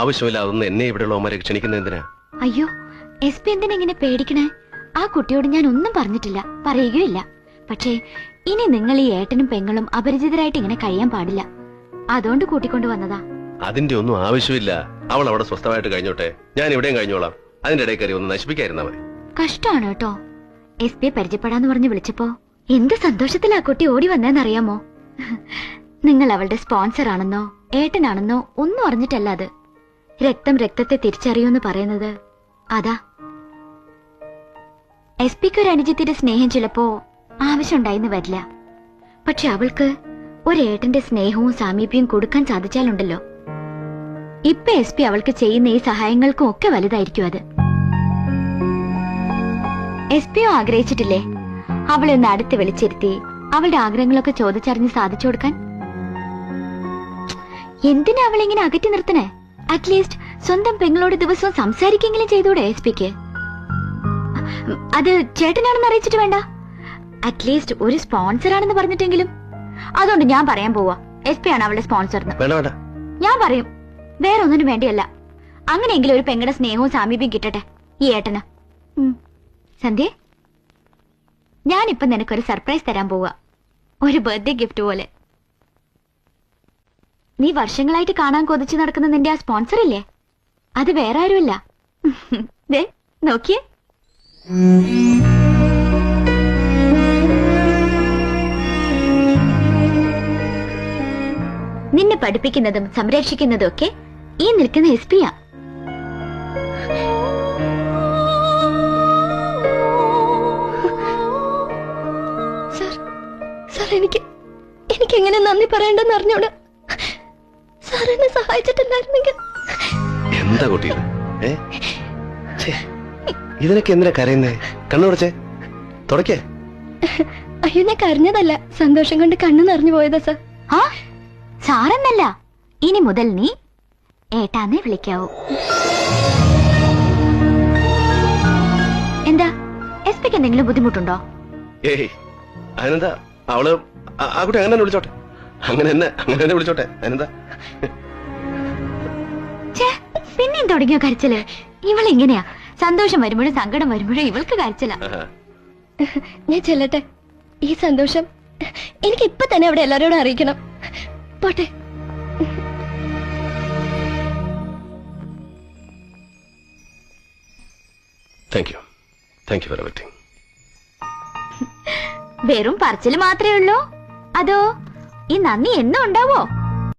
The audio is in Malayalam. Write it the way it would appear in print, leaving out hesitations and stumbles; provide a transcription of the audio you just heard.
ആവശ്യമില്ല അതൊന്നും എന്നെ ഇവിടെയുള്ളവന്മാരെ ക്ഷണിക്കുന്ന എന്തിനാ? അയ്യോ, SP എന്തിനാ ഇങ്ങനെ പേടിക്കണേ? ആ കുട്ടിയോട് ഞാൻ ഒന്നും പറഞ്ഞിട്ടില്ല, പറയുകയില്ല. പക്ഷേ ഇനി നിങ്ങൾ ഈ ഏട്ടനും പെങ്ങളും അപരിചിതരായിട്ട് ഇങ്ങനെ കഴിയാൻ പാടില്ല. അതുകൊണ്ട് കൂട്ടിക്കൊണ്ടു വന്നതാ. അതിന്റെ ഒന്നും ആവശ്യമില്ല. അവൾ അവിടെ സ്വസ്ഥമായിട്ട് കഴിഞ്ഞോട്ടെ, ഞാൻ ഇവിടെയും കഴിഞ്ഞോളാം. അതിന്റെ ഇടയിൽ കയറി ഒന്ന് നശിപ്പിക്കാതിരുന്നാ മതി. കഷ്ടമാണ് കേട്ടോ. SP പരിചയപ്പെടാന്ന് പറഞ്ഞ് വിളിച്ചപ്പോ എന്ത് സന്തോഷത്തിലാ കുട്ടി ഓടി വന്നേന്നറിയാമോ? നിങ്ങൾ അവളുടെ സ്പോൺസർ ആണെന്നോ ഏട്ടനാണെന്നോ ഒന്നും അറിഞ്ഞിട്ടല്ല അത്. രക്തം രക്തത്തെ തിരിച്ചറിയൂന്ന് പറയുന്നത് അതാ. SP-ക്ക് ഒരു അനുജത്തിന്റെ സ്നേഹം ചിലപ്പോ ആവശ്യമുണ്ടായിന്ന് വരില്ല. പക്ഷെ അവൾക്ക് ഒരേട്ടന്റെ സ്നേഹവും സാമീപ്യവും കൊടുക്കാൻ സാധിച്ചാലുണ്ടല്ലോ, ഇപ്പൊ SP അവൾക്ക് ചെയ്യുന്ന ഈ സഹായങ്ങൾക്കും ഒക്കെ വലുതായിരിക്കും അത്. SP-യും ആഗ്രഹിച്ചിട്ടില്ലേ അവളെ ഒന്ന് അടുത്ത് വിളിച്ചിരുത്തി അവളുടെ ആഗ്രഹങ്ങളൊക്കെ ചോദിച്ചറിഞ്ഞ് സാധിച്ചു കൊടുക്കാൻ? എന്തിനാ അവളിങ്ങനെ അകറ്റി നിർത്തണേ? അറ്റ്ലീസ്റ്റ് സ്വന്തം പെങ്ങളോട് ദിവസവും സംസാരിക്കെങ്കിലും ചെയ്തൂടെ SP-ക്ക്? അത് ചേട്ടനാണെന്ന് അറിയിച്ചിട്ട് വേണ്ട, അറ്റ്ലീസ്റ്റ് ഒരു സ്പോൺസർ ആണെന്ന് പറഞ്ഞിട്ടെങ്കിലും. അതുകൊണ്ട് ഞാൻ പറയാൻ പോവാ, SP ആണ് അവളുടെ സ്പോൺസർ. ഞാൻ പറയും, വേറെ ഒന്നിനും വേണ്ടിയല്ല. അങ്ങനെയെങ്കിലും ഒരു പെങ്ങളുടെ സ്നേഹവും സാമീപ്യം കിട്ടട്ടെ ഈ ഏട്ടന്. സന്ധ്യ, ഞാനിപ്പൊ നിനക്കൊരു സർപ്രൈസ് തരാൻ പോവാ, ഒരു ബർത്ത്ഡേ ഗിഫ്റ്റ് പോലെ. നീ വർഷങ്ങളായിട്ട് കാണാൻ കൊതിച്ചു നടക്കുന്ന നിന്റെ ആ സ്പോൺസർ ഇല്ലേ, അത് വേറെ ആരുമില്ല. ദേ നോക്കിയേ. നിന്നെ പഠിപ്പിക്കുന്നതും സംരക്ഷിക്കുന്നതും ഒക്കെ ഈ നിൽക്കുന്ന SP-യാ. എനിക്ക് എങ്ങനെ നന്ദി പറയണ്ടെന്ന് അറിഞ്ഞോട്. സാർ എന്നെ സഹായിച്ചിട്ടില്ലായിരുന്നെങ്കിൽ. എന്താ കുട്ടി ഇതിനൊക്കെ എന്തിനാ കരയുന്നേ? കണ്ണുടച്ചേ, തുടക്കേ. അയ്യോ, ഞാൻ കരഞ്ഞതല്ല, സന്തോഷം കൊണ്ട് കണ്ണു നിറഞ്ഞു പോയതാ സാർ. ആ സാറെന്നല്ല, ഇനി മുതൽ നീ ഏട്ടാന്നേ വിളിക്കാവൂ. എന്താ SP-ക്ക് എന്തെങ്കിലും ബുദ്ധിമുട്ടുണ്ടോ? ഏയ് അതിനെന്താ, അവള് ആ കുട്ടി അങ്ങനെ വിളിച്ചോട്ടെ, അങ്ങനെ തന്നെ വിളിച്ചോട്ടെ. അതിനെന്താ? പിന്നെയും തുടങ്ങിയോ കരച്ചില്? ഇവളിങ്ങനെയാ, സന്തോഷം വരുമ്പോഴും സങ്കടം വരുമ്പോഴും ഇവൾക്ക് കരച്ചില. ഞാൻ ചെല്ലട്ടെ, ഈ സന്തോഷം എനിക്ക് ഇപ്പൊ തന്നെ അവിടെ എല്ലാരോടും അറിയിക്കണം. പോട്ടെ. Thank you for everything. വെറും പറച്ചില് മാത്രമേ ഉള്ളൂ, അതോ ഈ നന്ദി എന്നും ഉണ്ടാവോ?